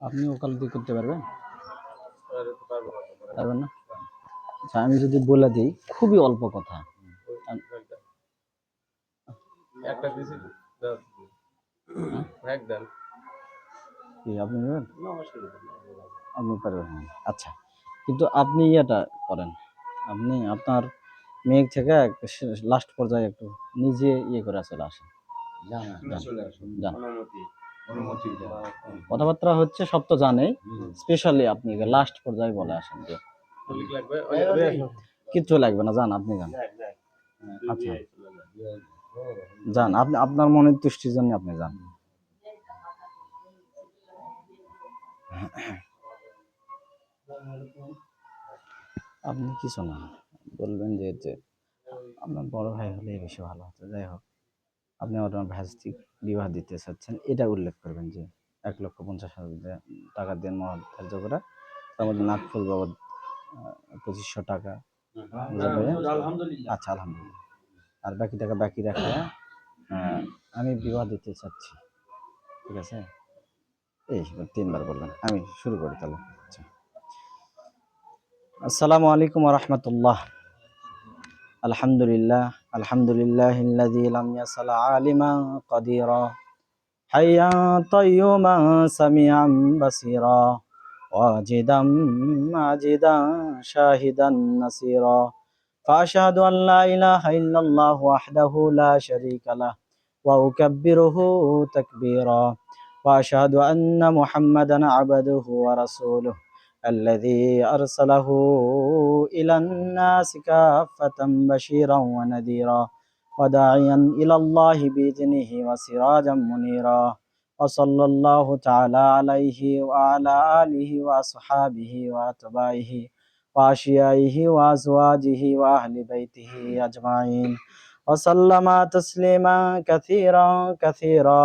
আপনি ওকালতি করতে পারবেন? পারবো না। পারবেন না? আচ্ছা, আমি যদি বলে দিই, খুবই অল্প কথা। একটা দিছি হ্যাঁ? এক দেন। কি আপনি নেবেন? আপনি পারবেন না। আচ্ছা, কিন্তু আপনি ইয়েটা করেন, আপনি আপনার মেঘ থেকে লাস্ট পর্যায়ে একটু নিজে ইয়ে করে চলে আসেন। যান। কথাবার্তা হচ্ছে সব তো জানেই, স্পেশালি আপনি লাস্ট পর্যায়ে বলে আসেন যে কিচ্ছু লাগবে না, যান, আপনি যান। আচ্ছা, যান, আপনি আপনার মনের তুষ্টির জন্য আপনি যান। আপনি কিছু না বলবেন যে আপনার বড় ভাই হলে বেশি ভালো হতো। যাই হোক, আপনি আপনার ভাস্তিক বিবাহ দিতে চাচ্ছেন, এটা উল্লেখ করবেন যে 1,50,000 টাকা দিয়ে মহর ধার্য করা, তার মধ্যে নাকফুল বাবদ 2,500 টাকা। আচ্ছা, আলহামদুলিল্লাহ। আর বাকি টাকা বাকি রাখে আমি বিবাহ দিতে চাচ্ছি, ঠিক আছে? এই 3বার বলবেন। আমি শুরু করি তাহলে। আচ্ছা, আসসালামু আলাইকুম ওয়া রাহমাতুল্লাহ। আলহামদুলিল্লাহ, আলহামদুলিল্লাহিল্লাযী লাম ইয়াসাল আলিমান কাদিরা হাইয়ান তাইয়্যিবান সামিআন বাসীরা ওয়াজিদান মাজিদান শাহিদান নাসীরা ফাআশহাদু আল লা ইলাহা ইল্লাল্লাহু ওয়াহদাহু লা শারীকা লাহু ওয়া উকাব্বিরুহু তাকবীরা ওয়া আশহাদু আন্না মুহাম্মাদান আবদুহু ওয়া রাসূলুহু الذي أرسله إلى الناس كافة بشيرا ونذيرا وداعيا إلى الله بإذنه وسراجا منيرا وصلى الله تعالى عليه وعلى آله وأصحابه وأتباعه وأشيائه وأزواجه وأهل بيته أجمعين وسلم تسليما كثيرا كثيرا.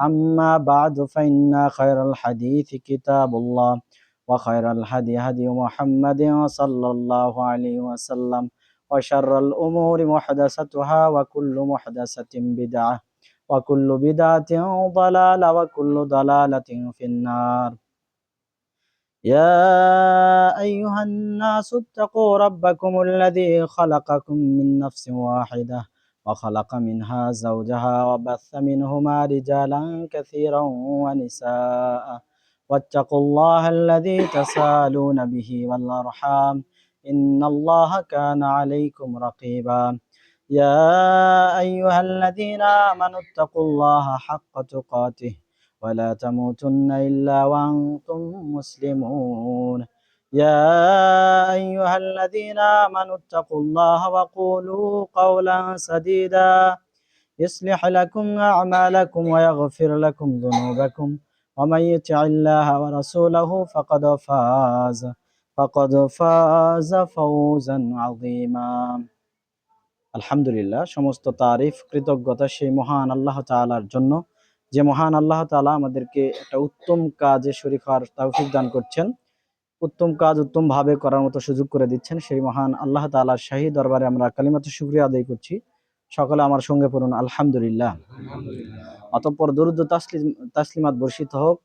أما بعد، فإن خير الحديث كتاب الله وخير الهدي هدي محمد صلى الله عليه وسلم وشر الأمور محدثتها وكل محدثة بدعة وكل بدعة ضلالة وكل ضلالة في النار. يا أيها الناس اتقوا ربكم الذي خلقكم من نفس واحدة وخلق منها زوجها وبث منهما رجالا كثيرا ونساء واتقوا الله الذي تسالون به والأرحام إن الله كان عليكم رقيبا. يا أيها الذين آمنوا اتقوا الله حق تقاته ولا تموتن إلا وأنتم مسلمون. يا أيها الذين آمنوا اتقوا الله وقولوا قولا سديدا يصلح لكم أعمالكم ويغفر لكم ذنوبكم ومن يطع الله ورسوله فقد فاز فوزا عظيما. আলহামদুলিল্লাহ, সমস্ত তারিফ কৃতজ্ঞতা সেই মহান আল্লাহ তাআলার জন্য, যে মহান আল্লাহ তাআলা আমাদেরকে একটা উত্তম কাজে শরীক হওয়ার তৌফিক দান করছেন, উত্তম কাজ উত্তম ভাবে করার মতো সুযোগ করে দিচ্ছেন। সেই মহান আল্লাহ তাআলার শাহী দরবারে আমরা কালিমাতু শুকরিয়া আদায় করছি। সকলে আমার সঙ্গে পড়ুন আলহামদুলিল্লাহ। অতঃপর দরুদ ও তাসলিমাত বর্ষিত হোক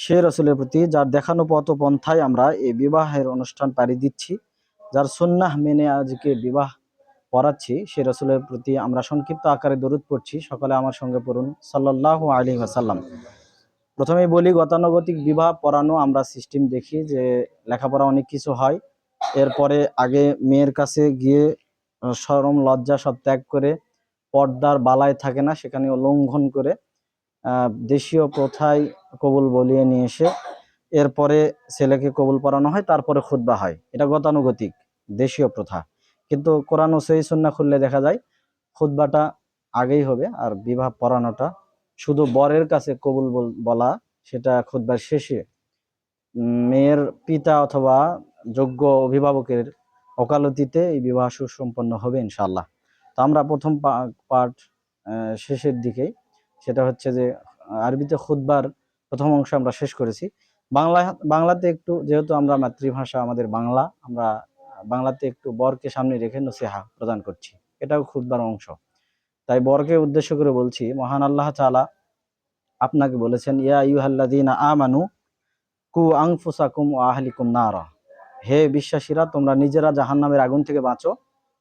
সে রাসূলের প্রতি, যার দেখানো পথ পন্থায় আমরা এই বিবাহের অনুষ্ঠান পাড়ি দিচ্ছি, যার সুন্নাহ মেনে আজকে বিবাহ পড়াচ্ছি, সে রাসূলের প্রতি আমরা সংক্ষিপ্ত আকারে দরুদ পড়ছি। সকলে আমার সঙ্গে পড়ুন সাল্লাল্লাহু আলাইহি ওয়াসাল্লাম। প্রথমেই বলি, গতানুগতিক বিবাহ পড়ানো আমরা সিস্টেম দেখি যে লেখাপড়া অনেক কিছু হয়, এরপরে আগে মেয়ের কাছে গিয়ে শরম লজ্জা সব ত্যাগ করে, পর্দার বালায় থাকে না সেখানে লঙ্ঘন করে দেশীয় প্রথায় কবুল বলিয়ে নিয়ে এসে এরপরে ছেলেকে কবুল পড়ানো হয়, তারপরে খুতবা হয়। এটা গতানুগতিক দেশীয় প্রথা। কিন্তু কোরআন ও সহিহ সুন্নাহ খুললে দেখা যায় খুতবাটা আগেই হবে, আর বিবাহ পড়ানোটা শুধু বরের কাছে কবুল বলা, সেটা খুতবার শেষে মেয়ের পিতা অথবা যোগ্য অভিভাবকের ওকালতিতে এই বিবাহ সুসম্পন্ন হবে ইনশাআল্লাহ। তো আমরা প্রথম পার্ট শেষের দিকেই, সেটা হচ্ছে যে আরবিতে খুতবার প্রথম অংশ আমরা শেষ করেছি। বাংলাতে একটু, যেহেতু আমরা মাতৃভাষা আমাদের বাংলা, আমরা বাংলাতে একটু বরকে সামনে রেখে নসিহা প্রদান করছি, এটাও খুতবার অংশ। তাই বরকে উদ্দেশ্য করে বলছি, মহান আল্লাহ তাআলা আপনাকে বলেছেন, ইয়া আইয়ুহাল্লাযীনা আমানু, কু আনফুসাকুম ওয়া আহলিকুম নারা, হে বিশ্বাসীরা তোমরা নিজেরা জাহান্নামের আগুন থেকে বাঁচো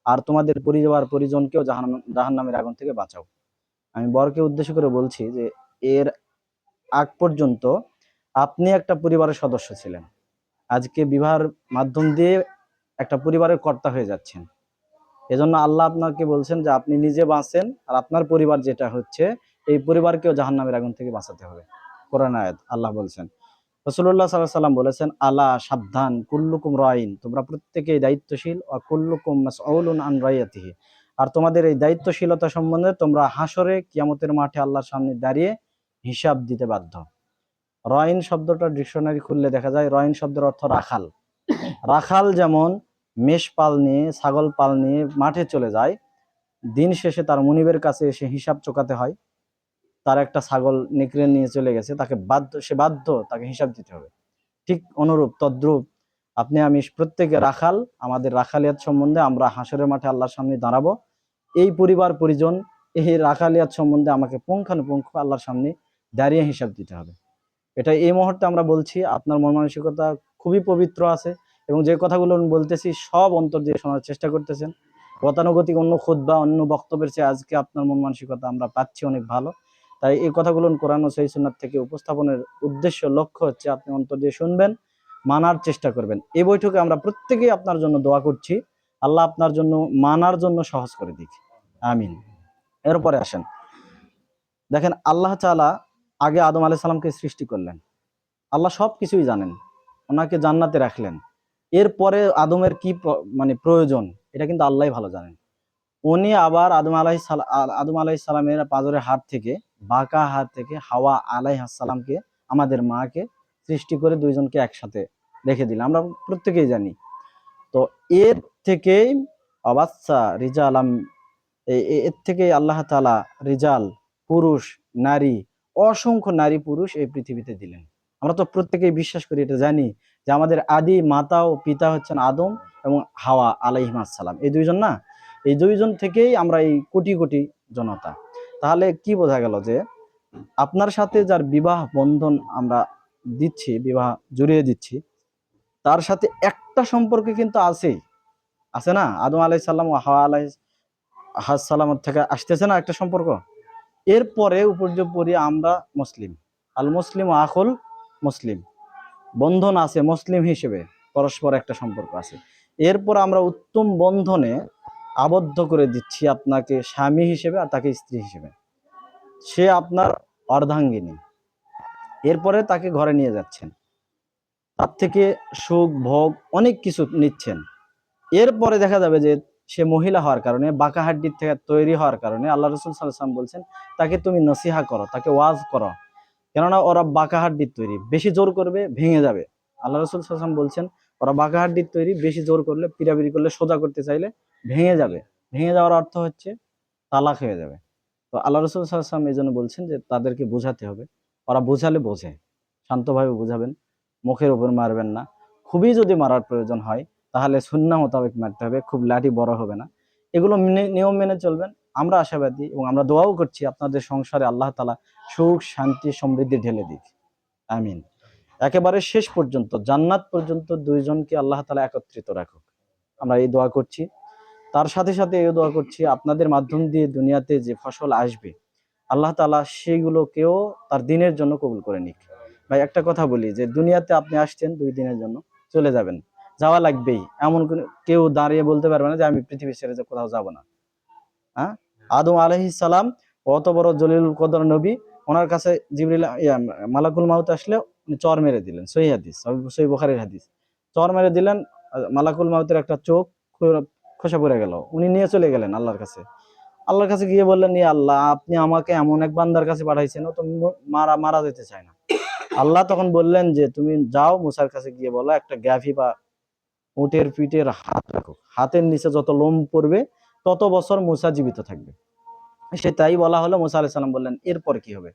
আর তোমাদের পরিবার পরিজনকেও জাহান্নামের আগুন থেকে বাঁচাও। আমি বরকে উদ্দেশ্য করে বলছি যে এর আগ পর্যন্ত আপনি একটা পরিবারের সদস্য ছিলেন, আজকে বিবাহের মাধ্যম দিয়ে একটা পরিবারের কর্তা হয়ে যাচ্ছেন। এজন্য আল্লাহ আপনাকে বলছেন যে আপনি নিজে বাঁচেন আর আপনার পরিবার যেটা হচ্ছে এই পরিবারকেও জাহান্নামের আগুন থেকে বাঁচাতে হবে। কোরআন আয়াত আল্লাহ বলছেন। রাসূলুল্লাহ সাল্লাল্লাহু আলাইহি সাল্লাম বলেছেন, আলা সাবধান, কুল্লুকুম রাইন, তোমরা প্রত্যেকেই দায়িত্বশীল, ও কুল্লুকুম মাসউলুন আন রাইয়াতিহি, আর তোমাদের এই দায়িত্বশীলতা সম্বন্ধে তোমরা হাসরে কিয়ামতের মাঠে আল্লাহর সামনে দাঁড়িয়ে হিসাব দিতে বাধ্য। রাইন শব্দটা ডিকশনারি খুললে দেখা যায় রাইন শব্দের অর্থ রাখাল। রাখাল যেমন মেষ পাল নিয়ে ছাগল পাল নিয়ে মাঠে চলে যায়, দিন শেষে তার মুনিবের কাছে এসে হিসাব চোকাতে হয়, তার একটা ছাগল নিকড়ে নিয়ে চলে গেছে, তাকে বাধ্য তাকে হিসাব দিতে হবে। ঠিক অনুরূপ তদ্রূপ আপনি আমি প্রত্যেকে রাখাল, আমাদের রাখালিয়াত সম্বন্ধে আমরা হাসরের মাঠে আল্লাহর সামনে দাঁড়াবো। এই পরিবার পরিজন এই রাখালিয়াত সম্বন্ধে আমাকে পুঙ্খানুপুঙ্খ আল্লাহর সামনে দাঁড়িয়ে হিসাব দিতে হবে। এটা এই মুহূর্তে আমরা বলছি, আপনার মন মানসিকতা খুবই পবিত্র আছে এবং যে কথাগুলো আমি বলতেছি সব অন্তর দিয়ে শোনার চেষ্টা করতেছেন। গতানুগতিক অন্য খুতবা অন্য বক্তব্যের চেয়ে আজকে আপনার মন মানসিকতা আমরা পাচ্ছি অনেক ভালো। তাই এই কথাগুলো কোরআন ও সহিহ সুন্নাত থেকে উপস্থাপনের উদ্দেশ্য লক্ষ্য হচ্ছে আপনি অন্তর দিয়ে শুনবেন, মানার চেষ্টা করবেন। এই বৈঠকে আমরা প্রত্যেকেই আপনার জন্য দোয়া করছি, আল্লাহ আপনার জন্য মানার জন্য সহজ করে দিক, আমিন। এরপরে আসেন, দেখেন আল্লাহ তাআলা আগে আদম আলাইহিস সালামকে সৃষ্টি করলেন, আল্লাহ সব কিছুই জানেন, ওনাকে জান্নাতে রাখলেন। এরপরে আদমের কি মানে প্রয়োজন এটা কিন্তু আল্লাহই ভালো জানেন। উনি আবার আদম আলাইহিস সালামের পাজরের হাত থেকে, বাঁকা হাত থেকে হাওয়া আলাইহিস সালামকে, আমাদের মাকে সৃষ্টি করে দুইজনকে একসাথে রেখে দিলেন, আমরা প্রত্যেকেই জানি। তো এর থেকেই অবাচ্চা রিজালাম, এর থেকেই আল্লাহ তাআলা রিজাল, পুরুষ নারী, অসংখ্য নারী পুরুষ এই পৃথিবীতে দিলেন। আমরা তো প্রত্যেকেই বিশ্বাস করি, এটা জানি যে আমাদের আদি মাতা ও পিতা হচ্ছেন আদম এবং হাওয়া আলাইহিস সালাম, এই দুইজন না, এই দুইজন থেকেই আমরা এই কোটি কোটি জনতা। তাহলে কি বোঝা গেল যে আপনার সাথে যার বিবাহ বন্ধন আমরা দিচ্ছি, বিবাহ জড়িয়ে দিচ্ছি, তার সাথে একটা সম্পর্ক কিন্তু আছেই, আছে না? আদম আলাইহিস সালাম ও হাওয়া আলাইহিস সালাম থেকে আসতেছে না একটা সম্পর্ক। এরপরে উপর্যুপরি আমরা মুসলিম, আল মুসলিম ও আখুল মুসলিম, বন্ধন আছে মুসলিম হিসেবে, পরস্পর একটা সম্পর্ক আছে। এরপর আমরা উত্তম বন্ধনে আবদ্ধ করে দিচ্ছি আপনাকে স্বামী হিসেবে আর তাকে স্ত্রী হিসেবে, সে আপনার অর্ধাঙ্গিনী। এরপরে তাকে ঘরে নিয়ে যাচ্ছেন, তার থেকে সুখ ভোগ অনেক কিছু নিচ্ছেন। এরপরে দেখা যাবে যে সে মহিলা হওয়ার কারণে, বাঁকা হাড্ডির থেকে তৈরি হওয়ার কারণে আল্লাহ রাসূল সাল্লাল্লাহু আলাইহি ওয়াসাল্লাম বলছেন তাকে তুমি নসিহা করো, তাকে ওয়াজ করো, কেননা ওরা বাঁকা হাড্ডির তৈরি, বেশি জোর করবে ভেঙে যাবে। আল্লাহ রাসূল সাল্লাল্লাহু আলাইহি ওয়াসাল্লাম বলছেন ওরা বাঁকা হাড্ডির তৈরি, বেশি জোর করলে, পিরাপিরি করলে, সোজা করতে চাইলে ভেঙে যাবে। ভেঙে যাওয়ার অর্থ হচ্ছে তালাক হয়ে যাবে। তো আল্লাহ রাসূল সাল্লাল্লাহু আলাইহি ওয়াসাল্লাম এই জন্য বলছেন যে তাদেরকে বোঝাতে হবে, ওরা বোঝালে বোঝে, শান্তভাবে বোঝাবেন, মুখের উপর মারবেন না। খুবই যদি মারার প্রয়োজন হয় তাহলে সুন্নাহ মোতাবেক মারতে হবে, খুব লাঠি বড় হবে না। এগুলো নিয়ম মেনে চলবেন। আমরা আশাবাদী এবং আমরা দোয়াও করছি আপনাদের সংসারে আল্লাহ তাআলা সুখ শান্তি সমৃদ্ধি ঢেলে দিক, আমিন। একেবারে শেষ পর্যন্ত জান্নাত পর্যন্ত দুইজনকে আল্লাহ তাআলা একত্রিত রাখুক, আমরা এই দোয়া করছি। তার সাথে সাথে এই দোয়া করছি আপনাদের মাধ্যম দিয়ে দুনিয়াতে যে ফসল আসবে আল্লাহ তাআলা সেইগুলোকেও তার দিনের জন্য কবুল করে নিক। ভাই একটা কথা বলি, যে দুনিয়াতে আপনি আসছেন 2 দিনের জন্য, চলে যাবেন, যাওয়া লাগবেই, এমন কেউ দাঁড়িয়ে বলতে পারবে না যে আমি পৃথিবী ছেড়ে যে কোথাও যাব না। হ্যাঁ, আদম আলাইহিস সালাম অত বড় জলিলুল কদর নবী, ওনার কাছে জিবরিল মালাকুল মাউত আসলে উনি চর মেরে দিলেন, সহিহ হাদিস, সহিহ বুখারীর হাদিস, চর মেরে দিলেন, মালাকুল মাউতের একটা চোখ খসে পড়ে গেল, উনি নিয়ে চলে গেলেন আল্লাহর কাছে। আল্লাহর কাছে গিয়ে বললেন, ইয়া আল্লাহ, আপনি আমাকে এমন এক বান্দার কাছে পাঠাইছেন ও তো মারা যেতে চায় না। আল্লাহ তখন বললেন যে তুমি যাও মুসার কাছে গিয়ে বলো একটা গাভী বা উটের পিঠের হাত রাখো, হাতের নিচে যত লোম পড়বে তত বছর মুসা জীবিত থাকবে। সেটাই বলা হলো। মুসা আলাইহিস সালাম বললেন এরপর কি হবে?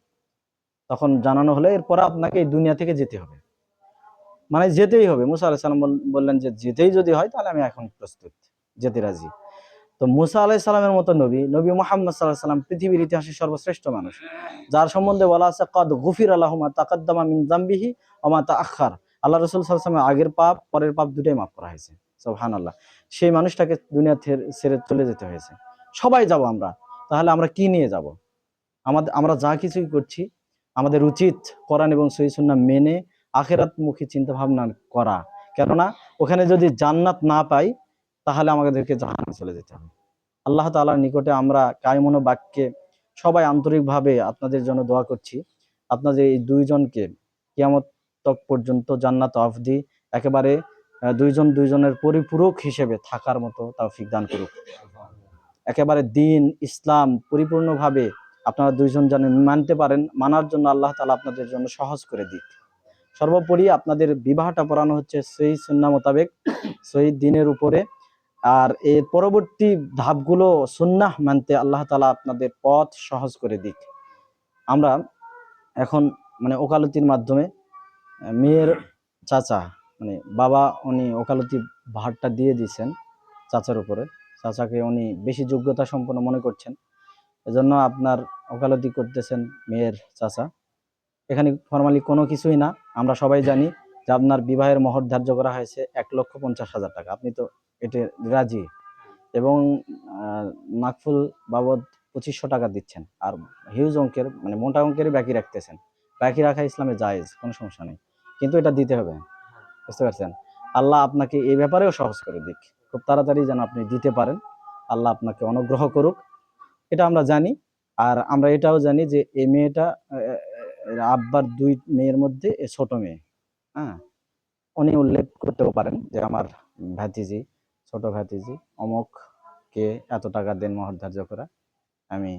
তখন জানানো হলো এরপর আপনাকে এই দুনিয়া থেকে যেতে হবে, মানে যেতেই হবে। মুসা আলাইহিস সালাম বললেন যে যেতেই যদি হয় তাহলে আমি এখন প্রস্তুত, যেতে রাজি। তো মুসা আলাইহিস সালামের মতো নবী মুহাম্মদ সাল্লাল্লাহু আলাইহি সাল্লাম পৃথিবীর ইতিহাসে সর্বশ্রেষ্ঠ মানুষ, যার সম্বন্ধে বলা আছে কদ গুফিরা লাহু মা তাকাদ্দামা মিন যামবিহি ওয়া মা তাআখার, আল্লাহ রসুল সাল্লাল্লাহু আলাইহি ওয়াসাল্লাম আগের পাপ পরের পাপ দুটাই মাফ করা হয়েছে। সুবহানাল্লাহ। সেই মানুষটাকে দুনিয়া ছেড়ে চলে যেতে হয়েছে। সবাই যাব আমরা, তাহলে আমরা কি নিয়ে যাব? আমরা যা কিছুই করছি আমাদের উচিত কোরআন এবং সহিহ সুন্নাহ মেনে আখিরাতমুখী চিন্তা ভাবনা করা। কেননা ওখানে যদি জান্নাত না পাই তাহলে আমাদেরকে জাহান্নামে চলে যেতে হবে। আল্লাহ তাআলার নিকটে আমরা কায়মন বাক্যে সবাই আন্তরিকভাবে আপনাদের জন্য দোয়া করছি, আপনাদের এই দুইজনকে কিয়ামত তক পর্যন্ত জান্নাত অবধি একেবারে দুইজন দুইজনের পরিপূরক হিসেবে থাকার মতো তৌফিক দান করুক। একেবারে দিন ইসলাম পরিপূর্ণভাবে আপনারা দুইজন যেন মানতে পারেন, মানার জন্য আল্লাহ তাআলা আপনাদের জন্য সহজ করে দিক। সর্বোপরি আপনাদের বিবাহটা পড়ানো হচ্ছে সহিহ সুন্নাহ মোতাবেক, সহিহ দ্বীনের উপরে। আর এর পরবর্তী ধাপগুলো সুন্নাহ মানতে আল্লাহ তাআলা আপনাদের পথ সহজ করে দিক। আমরা এখন মানে ওকালতির মাধ্যমে মেয়ের চাচা মানে বাবা উনি ওকালতি ভারটা দিয়ে দিয়েছেন চাচার উপরে। চাচাকে উনি বেশি যোগ্যতা সম্পন্ন মনে করছেন, এজন্য আপনার ওকালতি করতেছেন মেয়ের চাচা। এখানে ফর্মালি কোনো কিছুই না, আমরা সবাই জানি যে আপনার বিবাহের মহর ধার্য করা হয়েছে 1,50,000 টাকা। আপনি তো এতে রাজি, এবং নাকফুল বাবদ 2500 টাকা দিচ্ছেন, আর হিউজ অঙ্কের মানে মোটা অঙ্কের বাকি রাখতেছেন। বাকি রাখা ইসলামে জায়েজ, কোনো সমস্যা নেই, কিন্তু এটা দিতে হবে। বুঝতে পারছেন? আল্লাহ আপনাকে এই ব্যাপারেও সহজ করে দিক, খুব তাড়াতাড়ি যেন আপনি দিতে পারেন। আল্লাহ আপনাকে অনুগ্রহ করুক, এটা আমরা জানি। আর আমরা এটাও জানি যে এই মেয়েটা আব্বার দুই মেয়ের মধ্যে এ ছোট মেয়ে। হ্যাঁ, উনি উল্লেখ করতেও পারেন যে আমার ভাতিজি, ছোট ভাতিজি অমুককে এত টাকা দেন মহর ধার্য করা, আমি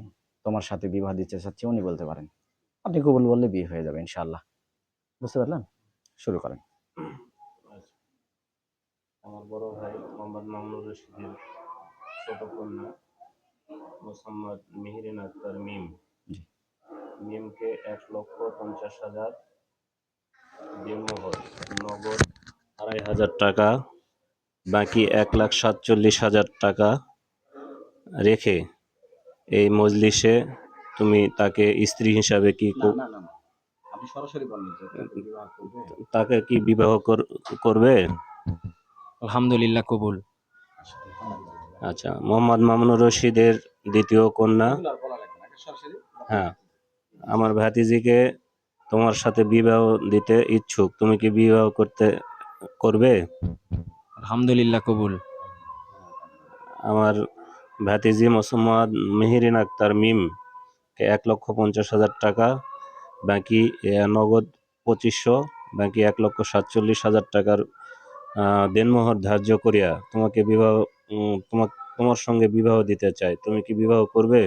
তোমার সাথে বিবাহ দিতে চাচ্ছি, উনি বলতে পারেন। আপনি কবুল বললে বিয়ে হয়ে যাবে ইনশাআল্লাহ। বুঝতে পারলেন? শুরু করেন। আচ্ছা। আমার বড় ভাই মোহাম্মদ মামুনুর রশিদের ছোট কন্যা মোসাম্মদ মেহেরিন আক্তার মিম। জি। মিমকে 1,50,000 দেনমোহর, নগদ 2,500 টাকা, বাকি 1,47,000 টাকা রেখে এই মজলিসে তুমি তাকে স্ত্রী হিসাবে কি না না না না, আপনি সরাসরি বলেন যে তাকে বিবাহ করবে। তাকে কি বিবাহ করবে? আলহামদুলিল্লাহ কবুল। আচ্ছা, মোহাম্মদ মামুনুর রশিদের দ্বিতীয় কন্যা। এগুলো আর বলা লাগবে না, সরাসরি হ্যাঁ, আমার ভাতিজিকে তোমার সাথে বিবাহ দিতে ইচ্ছুক, তুমি কি বিবাহ করবে? আলহামদুলিল্লাহ কবুল। আমার ভাতিজি মোসাম্মদ মেহেরিন আক্তার মিম কে 1,50,000 টাকা, বাকি নগদ 2500, বাকি 1,47,000 টাকার দেনমোহর ধার্য করিয়া তোমাকে বিবাহ তোমার সঙ্গে বিবাহ দিতে চাই, তুমি কি বিবাহ করবে?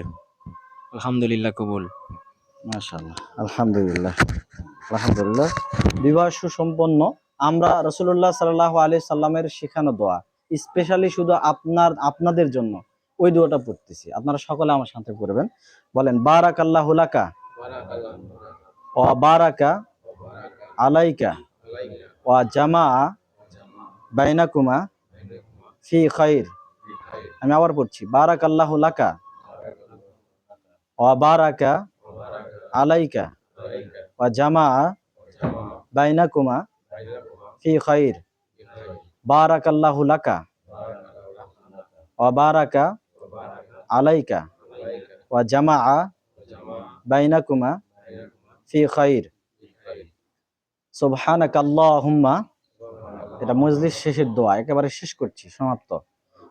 আলহামদুলিল্লাহ কবুল। মাশাআল্লাহ, আলহামদুলিল্লাহ, আলহামদুলিল্লাহ। বিবাহ সুসম্পন্ন। আমরা রাসূলুল্লাহ সাল্লাল্লাহু আলাইহি সাল্লামের শেখানো দোয়া স্পেশালি শুধু আপনাদের জন্য ওই দোয়াটা পড়তেছি, আপনারা সকলে আমার সাথে পড়বেন। বলেন, বারাকাল্লাহু লাকা ওয়া বারাকা আলাইকা ওয়া জামাআ বাইনাকুমা ফি খাইর। আমি আবার পড়ছি, বারাকাল্লাহু লাকা ওয়া বারাকা আলাইকা ওয়া জামাআ বাইনাকুমা ফি খাইর। বারাকাল্লাহু লাকা ওয়া বারাকা আলাইকা ওয়া জামাআ বাইনাকুমা ফি খাইর। সুবহানাকাল্লাহুম্মা, এটা মজলিস শেষের দোয়া, একেবারে শেষ করছি, সমাপ্ত।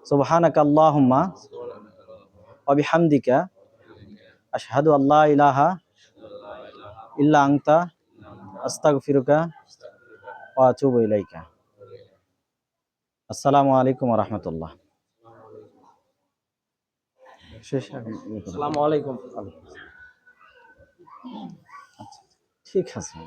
সুবহানাকাল্লাহুম্মা ওয়া বিহামদিকা আশহাদু আল্লা ইলাহা ইল্লা আনতা আস্তাগফিরুকা ওয়া আতুবু ইলাইকা। আসসালামু আলাইকুম ওয়া রাহমাতুল্লাহ। শেষ। আসসালামু আলাইকুম। আচ্ছা, ঠিক আছে।